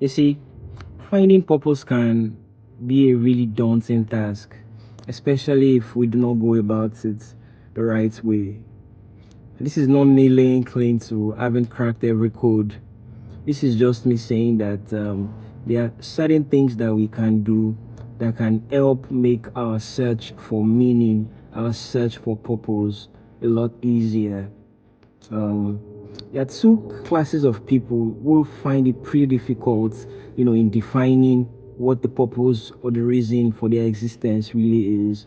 You see, finding purpose can be a really daunting task, especially if we do not go about it the right way. This is not me laying claim to having cracked every code. This is just me saying that there are certain things that we can do that can help make our search for meaning, our search for purpose a lot easier. um, there are two classes of people who find it pretty difficult, in defining what the purpose or the reason for their existence really is.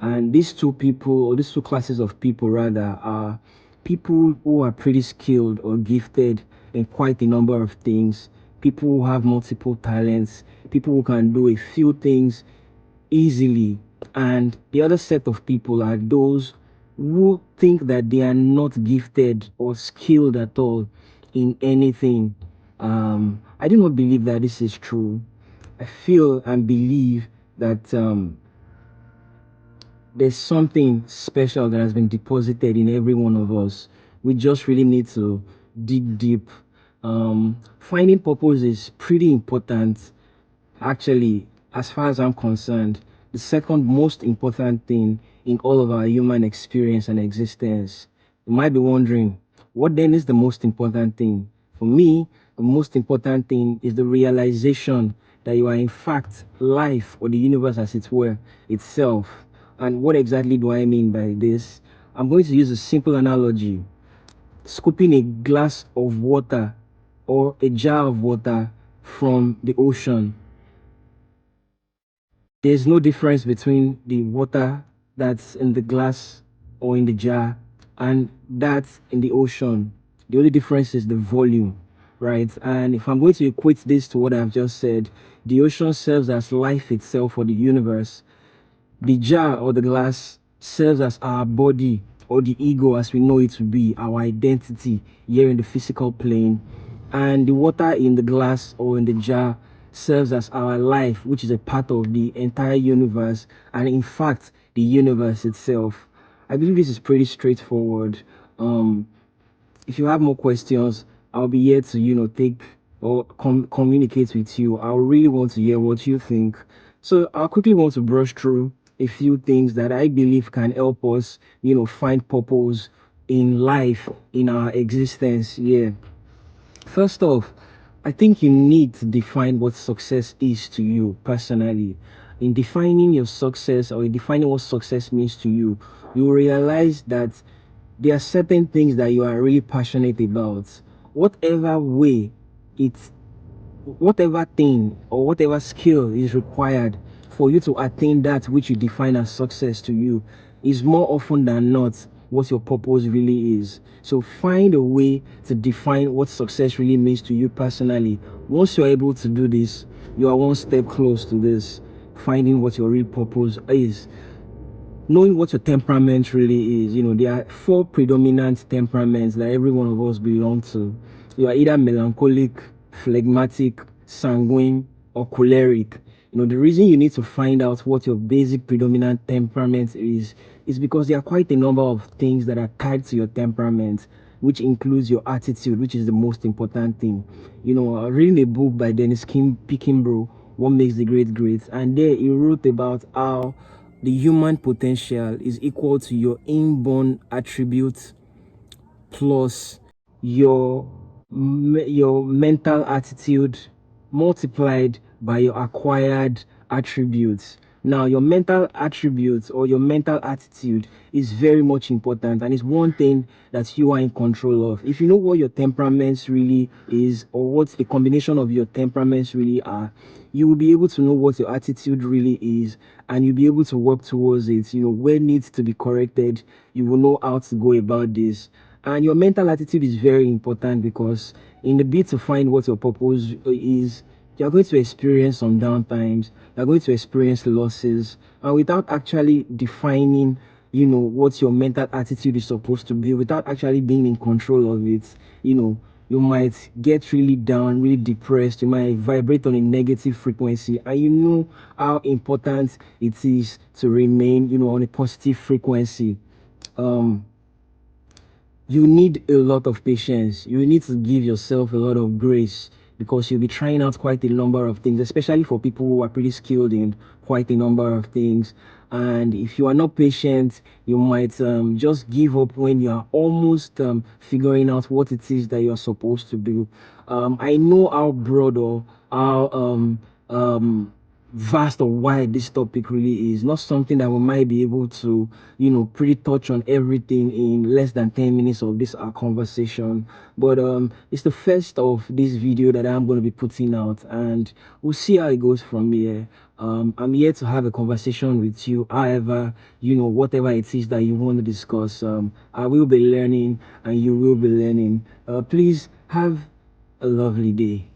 And these two people, or these two classes of people rather, are people who are pretty skilled or gifted in quite a number of things, people who have multiple talents, people who can do a few things easily. And the other set of people are those who think that they are not gifted or skilled at all in anything. I do not believe that this is true. I feel and believe that there's something special that has been deposited in every one of us. We just really need to dig deep. Finding purpose is pretty important. Actually, as far as I'm concerned, the second most important thing in all of our human experience and existence. You might be wondering, what then is the most important thing? For me, the most important thing is the realization that you are, in fact, life or the universe, as it were, itself. And what exactly do I mean by this? I'm going to use a simple analogy. Scooping a glass of water or a jar of water from the ocean, there's no difference between the water that's in the glass or in the jar and that's in the ocean. The only difference is the volume, right? And if I'm going to equate this to what I've just said, the ocean serves as life itself for the universe. The jar or the glass serves as our body or the ego as we know it to be, our identity here in the physical plane. And the water in the glass or in the jar serves as our life, which is a part of the entire universe, and in fact, the universe itself. I believe this is pretty straightforward. Um, if you have more questions, I'll be here to, take or communicate with you. I really want to hear what you think. So I quickly want to brush through a few things that I believe can help us, find purpose in life, in our existence. Yeah. First off, I think you need to define what success is to you personally. In defining your success or in defining what success means to you, you will realize that there are certain things that you are really passionate about. Whatever way it's whatever thing or whatever skill is required for you to attain that which you define as success to you is more often than not what your purpose really is. So find a way to define what success really means to you personally. Once you're able to do this, you are one step close to this, finding what your real purpose is. Knowing what your temperament really is. There are four predominant temperaments that every one of us belong to. You are either melancholic, phlegmatic, sanguine, or choleric. The reason you need to find out what your basic predominant temperament is because there are quite a number of things that are tied to your temperament, which includes your attitude, which is the most important thing. I was reading a book by Dennis Kim Pickenbrough, What Makes the Great Great, and there he wrote about how the human potential is equal to your inborn attributes plus your your mental attitude multiplied by your acquired attributes. Now, your mental attributes or your mental attitude is very much important, and it's one thing that you are in control of. If you know what your temperaments really is, or what the combination of your temperaments really are, you will be able to know what your attitude really is, and you'll be able to work towards it. Where needs to be corrected, you will know how to go about this. And your mental attitude is very important because in the bid to find what your purpose is, you're going to experience some downtimes, you're going to experience losses, and without actually defining, what your mental attitude is supposed to be, without actually being in control of it, you might get really down, really depressed, you might vibrate on a negative frequency, and you know how important it is to remain, on a positive frequency. Um, you need a lot of patience. You need to give yourself a lot of grace because you'll be trying out quite a number of things, especially for people who are pretty skilled in quite a number of things. And if you are not patient, you might just give up when you are almost figuring out what it is that you're supposed to do. I know how broad or how vast or wide this topic really is. Not something that we might be able to, pretty touch on everything in less than 10 minutes of this our conversation. But it's the first of this video that I'm going to be putting out, and we'll see how it goes from here. I'm here to have a conversation with you. However, whatever it is that you want to discuss, I will be learning and you will be learning. Please have a lovely day.